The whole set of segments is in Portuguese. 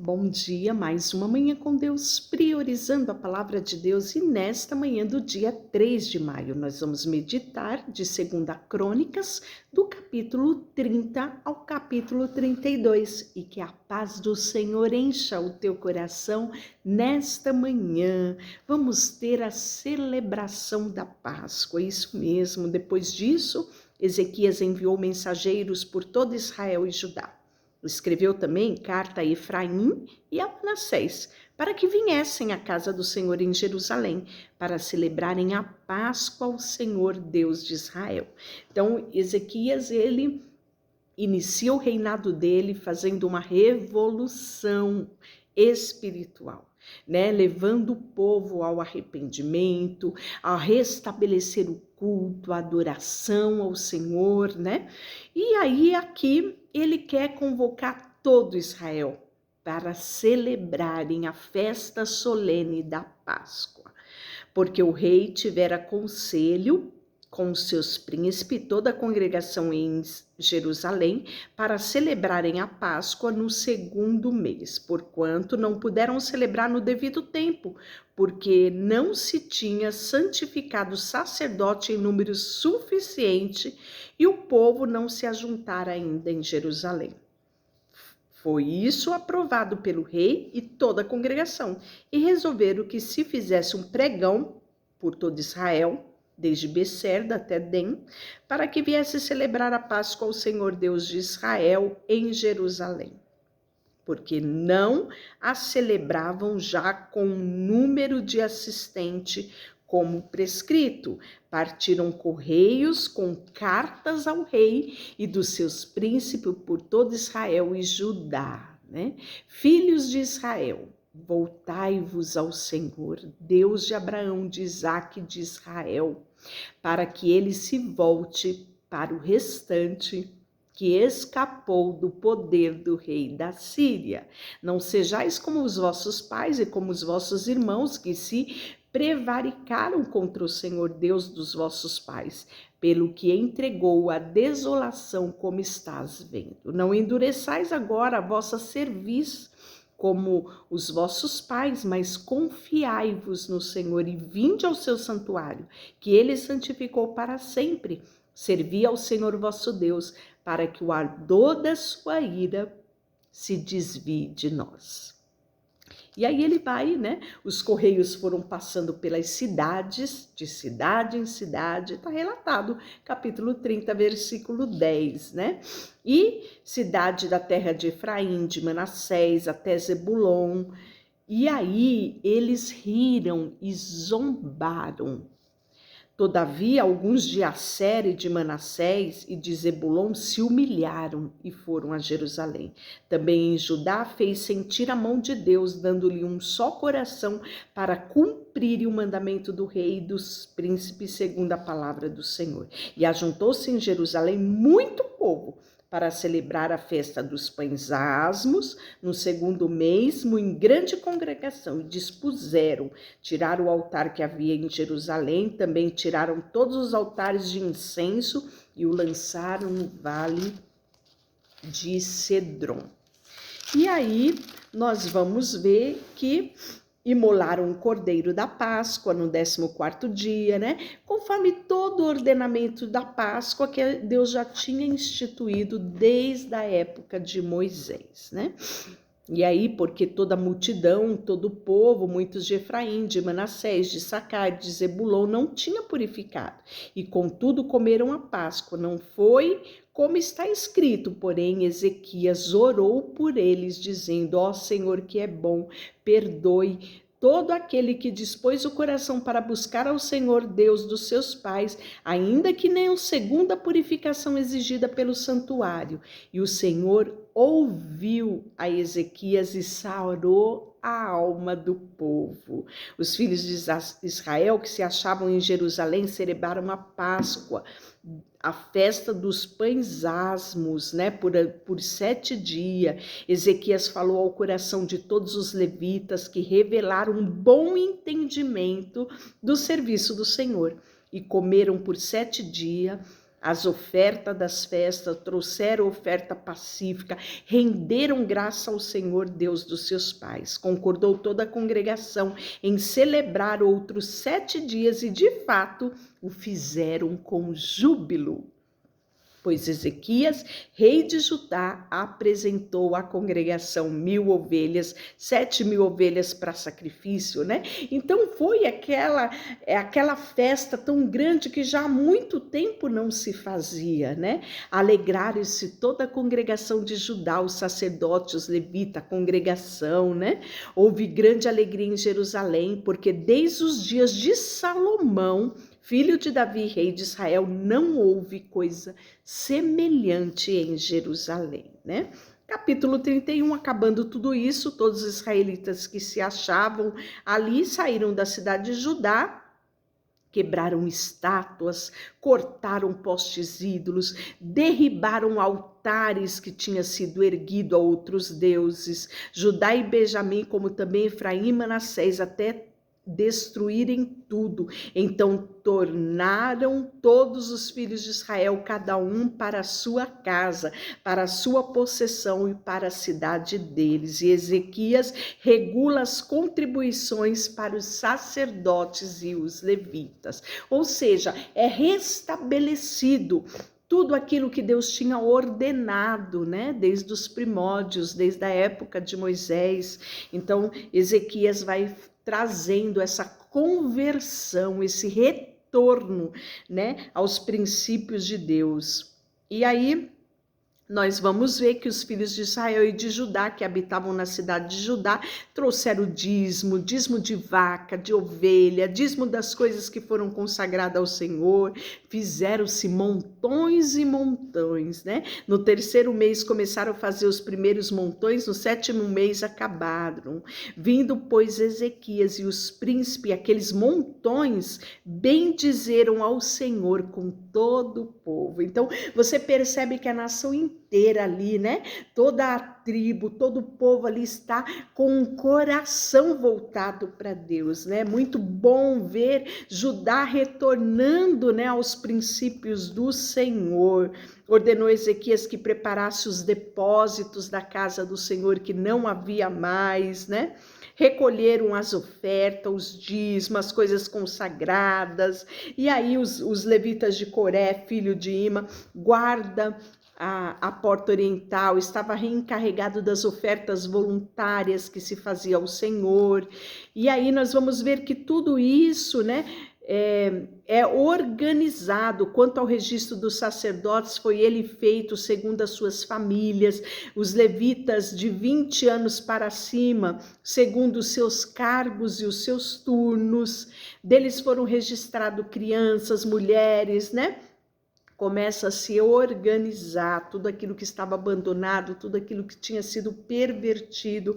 Bom dia, mais uma manhã com Deus, priorizando a palavra de Deus, e nesta manhã do dia 3 de maio nós vamos meditar de 2ª Crônicas, do capítulo 30 ao capítulo 32, e que a paz do Senhor encha o teu coração nesta manhã. Vamos ter a celebração da Páscoa, isso mesmo. Depois disso, Ezequias enviou mensageiros por todo Israel e Judá. Escreveu também carta a Efraim e a Manassés, para que viessem à casa do Senhor em Jerusalém, para celebrarem a Páscoa ao Senhor Deus de Israel. Então, Ezequias, ele inicia o reinado dele fazendo uma revolução espiritual, né? Levando o povo ao arrependimento, a restabelecer o culto, a adoração ao Senhor, né? E aí aqui ele quer convocar todo Israel para celebrarem a festa solene da Páscoa, porque o rei tivera conselho com seus príncipes e toda a congregação em Jerusalém para celebrarem a Páscoa no 2º mês, porquanto não puderam celebrar no devido tempo, porque não se tinha santificado sacerdote em número suficiente e o povo não se ajuntara ainda em Jerusalém. Foi isso aprovado pelo rei e toda a congregação, e resolveram que se fizesse um pregão por todo Israel, desde Becerda até Den, para que viesse celebrar a Páscoa ao Senhor Deus de Israel em Jerusalém, porque não a celebravam já com número de assistente como prescrito. Partiram correios com cartas ao rei e dos seus príncipes por todo Israel e Judá, né? Filhos de Israel, voltai-vos ao Senhor, Deus de Abraão, de Isaque e de Israel, para que ele se volte para o restante que escapou do poder do rei da Síria. Não sejais como os vossos pais e como os vossos irmãos, que se prevaricaram contra o Senhor Deus dos vossos pais, pelo que entregou a desolação, como estás vendo. Não endureçais agora a vossa cerviz, como os vossos pais, mas confiai-vos no Senhor e vinde ao seu santuário, que ele santificou para sempre. Servi ao Senhor vosso Deus, para que o ardor da sua ira se desvie de nós. E aí ele vai, né? Os correios foram passando pelas cidades, de cidade em cidade, está relatado, capítulo 30, versículo 10, né? E cidade da terra de Efraim, de Manassés, até Zebulon. E aí eles riram e zombaram. Todavia, alguns de Asser e de Manassés e de Zebulon se humilharam e foram a Jerusalém. Também em Judá fez sentir a mão de Deus, dando-lhe um só coração para cumprir o mandamento do rei e dos príncipes, segundo a palavra do Senhor. E ajuntou-se em Jerusalém muito povo para celebrar a festa dos pães asmos, no 2º mês, em grande congregação, e dispuseram, tiraram o altar que havia em Jerusalém, também tiraram todos os altares de incenso e o lançaram no vale de Cedron. E aí nós vamos ver que imolaram o cordeiro da Páscoa no 14º dia, né? Conforme todo o ordenamento da Páscoa que Deus já tinha instituído desde a época de Moisés, né? E aí, porque toda a multidão, todo o povo, muitos de Efraim, de Manassés, de Sacar, de Zebulon, não tinha purificado. E contudo comeram a Páscoa. Não foi como está escrito, porém Ezequias orou por eles, dizendo: ó Senhor, que é bom, perdoe todo aquele que dispôs o coração para buscar ao Senhor Deus dos seus pais, ainda que nem segundo a purificação exigida pelo santuário. E o Senhor ouviu a Ezequias e sarou a alma do povo. Os filhos de Israel que se achavam em Jerusalém celebraram a Páscoa, a festa dos pães asmos, né, por 7 dias. Ezequias falou ao coração de todos os levitas, que revelaram um bom entendimento do serviço do Senhor, e comeram por 7 dias as ofertas das festas, trouxeram oferta pacífica, renderam graça ao Senhor Deus dos seus pais. Concordou toda a congregação em celebrar outros 7 dias e, de fato, o fizeram com júbilo. Pois Ezequias, rei de Judá, apresentou à congregação 1.000 ovelhas, 7.000 ovelhas para sacrifício, né? Então foi aquela festa tão grande que já há muito tempo não se fazia, né? Alegraram-se toda a congregação de Judá, os sacerdotes, os levitas, a congregação, né? Houve grande alegria em Jerusalém, porque desde os dias de Salomão, filho de Davi, rei de Israel, não houve coisa semelhante em Jerusalém, né? Capítulo 31, acabando tudo isso, todos os israelitas que se achavam ali saíram da cidade de Judá, quebraram estátuas, cortaram postes ídolos, derribaram altares que tinham sido erguidos a outros deuses. Judá e Benjamim, como também Efraim e Manassés, até destruírem tudo. Então tornaram todos os filhos de Israel, cada um para a sua casa, para a sua possessão e para a cidade deles. E Ezequias regula as contribuições para os sacerdotes e os levitas. Ou seja, é restabelecido tudo aquilo que Deus tinha ordenado, né? Desde os primórdios, desde a época de Moisés. Então, Ezequias vai trazendo essa conversão, esse retorno, né, aos princípios de Deus. E aí nós vamos ver que os filhos de Israel e de Judá, que habitavam na cidade de Judá, trouxeram dízimo de vaca, de ovelha, dízimo das coisas que foram consagradas ao Senhor, fizeram-se montões e montões, né? No 3º mês começaram a fazer os primeiros montões, no 7º mês acabaram. Vindo, pois, Ezequias e os príncipes, aqueles montões, bendizeram ao Senhor com todo o povo. Então, você percebe que a nação inteira ali, né? Toda a tribo, todo o povo ali está com o coração voltado para Deus, né? Muito bom ver Judá retornando, né, aos princípios do Senhor. Ordenou Ezequias que preparasse os depósitos da casa do Senhor, que não havia mais, né? Recolheram as ofertas, os dízimos, as coisas consagradas. E aí os levitas de Coré, filho de Ima, guarda a porta oriental, estava reencarregado das ofertas voluntárias que se fazia ao Senhor. E aí nós vamos ver que tudo isso, né, é organizado. Quanto ao registro dos sacerdotes, foi ele feito segundo as suas famílias, os levitas de 20 anos para cima, segundo os seus cargos e os seus turnos. Deles foram registrados crianças, mulheres, né? Começa a se organizar tudo aquilo que estava abandonado, tudo aquilo que tinha sido pervertido.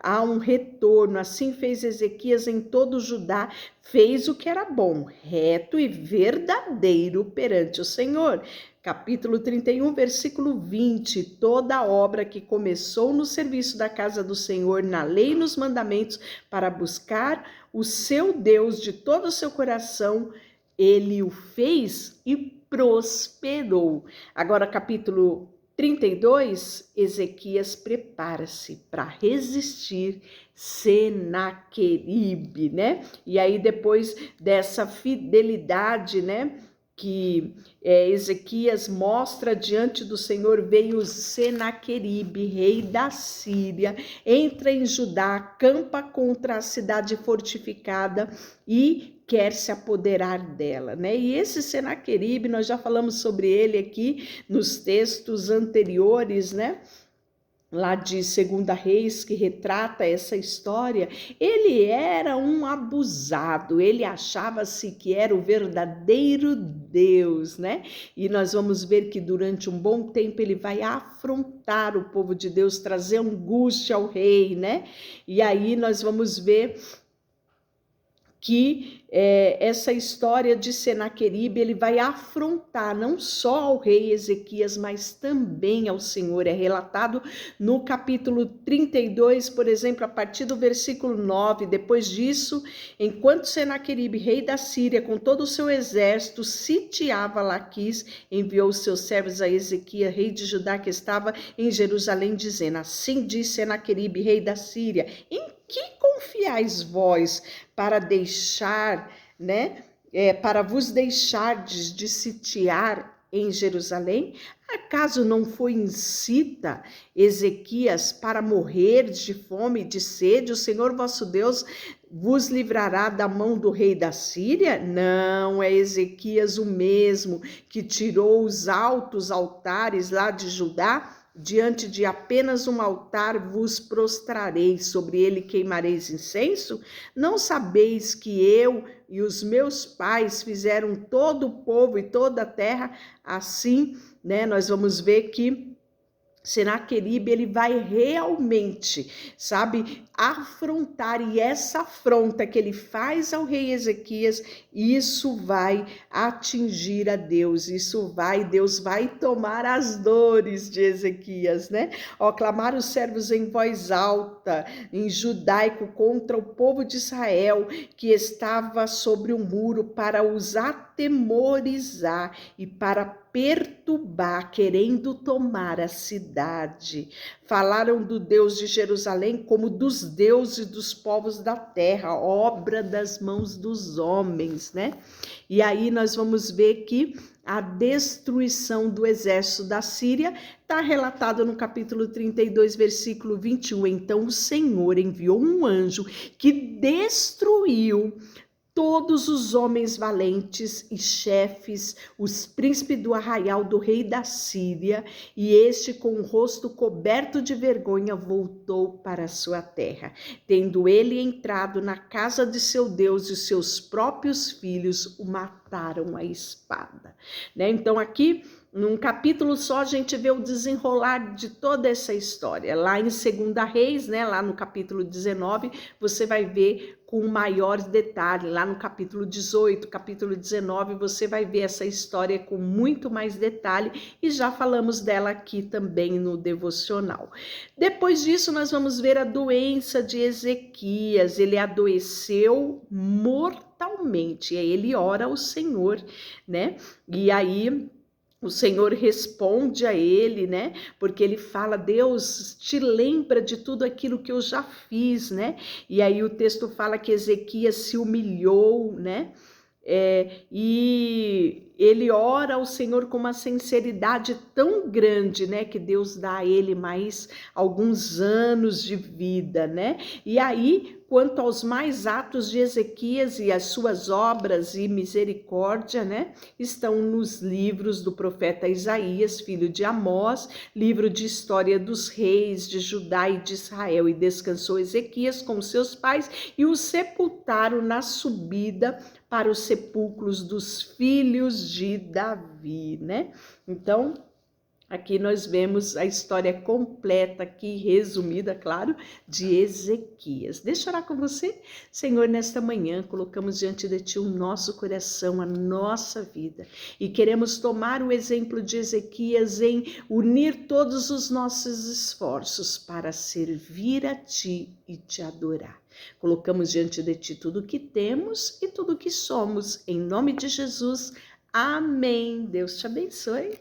Há um retorno. Assim fez Ezequias em todo o Judá, fez o que era bom, reto e verdadeiro perante o Senhor. Capítulo 31, versículo 20. Toda a obra que começou no serviço da casa do Senhor, na lei e nos mandamentos, para buscar o seu Deus de todo o seu coração, ele o fez e prosperou. Agora, capítulo 32, Ezequias prepara-se para resistir Senaqueribe, né? E aí, depois dessa fidelidade, né, que Ezequias mostra diante do Senhor, veio Senaqueribe, rei da Síria, entra em Judá, acampa contra a cidade fortificada e quer se apoderar dela, né? E esse Senaqueribe, nós já falamos sobre ele aqui nos textos anteriores, né? Lá de 2 Reis, que retrata essa história. Ele era um abusado, ele achava-se que era o verdadeiro Deus, né? E nós vamos ver que durante um bom tempo ele vai afrontar o povo de Deus, trazer angústia ao rei, né? E aí nós vamos ver que essa história de Senaqueribe, ele vai afrontar não só ao rei Ezequias, mas também ao Senhor. É relatado no capítulo 32, por exemplo, a partir do versículo 9. Depois disso, enquanto Senaqueribe, rei da Síria, com todo o seu exército, sitiava Laquis, enviou os seus servos a Ezequias, rei de Judá, que estava em Jerusalém, dizendo: assim diz Senaqueribe, rei da Síria, em que confiais vós para deixar, né, para vos deixardes de sitiar em Jerusalém? Acaso não foi incita Ezequias para morrer de fome e de sede? O Senhor vosso Deus vos livrará da mão do rei da Síria? Não é Ezequias o mesmo que tirou os altos altares lá de Judá? Diante de apenas um altar vos prostrareis, sobre ele queimareis incenso? Não sabeis que eu e os meus pais fizeram todo o povo e toda a terra assim, né? Nós vamos ver que Senaqueribe, ele vai realmente, sabe, afrontar, e essa afronta que ele faz ao rei Ezequias, isso vai atingir a Deus, Deus vai tomar as dores de Ezequias, né? Ó, clamaram os servos em voz alta, em judaico, contra o povo de Israel, que estava sobre o muro, para os atemorizar e para perturbar, querendo tomar a cidade. Falaram do Deus de Jerusalém como dos deuses dos povos da terra, obra das mãos dos homens, né? E aí nós vamos ver que a destruição do exército da Síria está relatado no capítulo 32, versículo 21. Então o Senhor enviou um anjo que destruiu todos os homens valentes e chefes, os príncipes do arraial do rei da Síria, e este, com o rosto coberto de vergonha, voltou para a sua terra. Tendo ele entrado na casa de seu Deus, e seus próprios filhos o mataram à espada. Né? Então aqui, num capítulo só, a gente vê o desenrolar de toda essa história. Lá em 2 Reis, né, lá no capítulo 19, você vai ver com maiores detalhes. Lá no capítulo 18, capítulo 19, você vai ver essa história com muito mais detalhe, e já falamos dela aqui também no devocional. Depois disso, nós vamos ver a doença de Ezequias. Ele adoeceu mortalmente, e aí ele ora ao Senhor, né? E aí o Senhor responde a ele, né? Porque ele fala: Deus, te lembra de tudo aquilo que eu já fiz, né? E aí o texto fala que Ezequias se humilhou, né? E ele ora ao Senhor com uma sinceridade tão grande, né, que Deus dá a ele mais alguns anos de vida, né? E aí, quanto aos mais atos de Ezequias e as suas obras e misericórdia, né, estão nos livros do profeta Isaías, filho de Amós, livro de história dos reis de Judá e de Israel. E descansou Ezequias com seus pais, e o sepultaram na subida para os sepulcros dos filhos de Davi, né? Então, aqui nós vemos a história completa, aqui resumida, claro, de Ezequias. Deixa eu orar com você. Senhor, nesta manhã colocamos diante de Ti o nosso coração, a nossa vida, e queremos tomar o exemplo de Ezequias em unir todos os nossos esforços para servir a Ti e Te adorar. Colocamos diante de Ti tudo o que temos e tudo o que somos, em nome de Jesus. Amém. Deus te abençoe.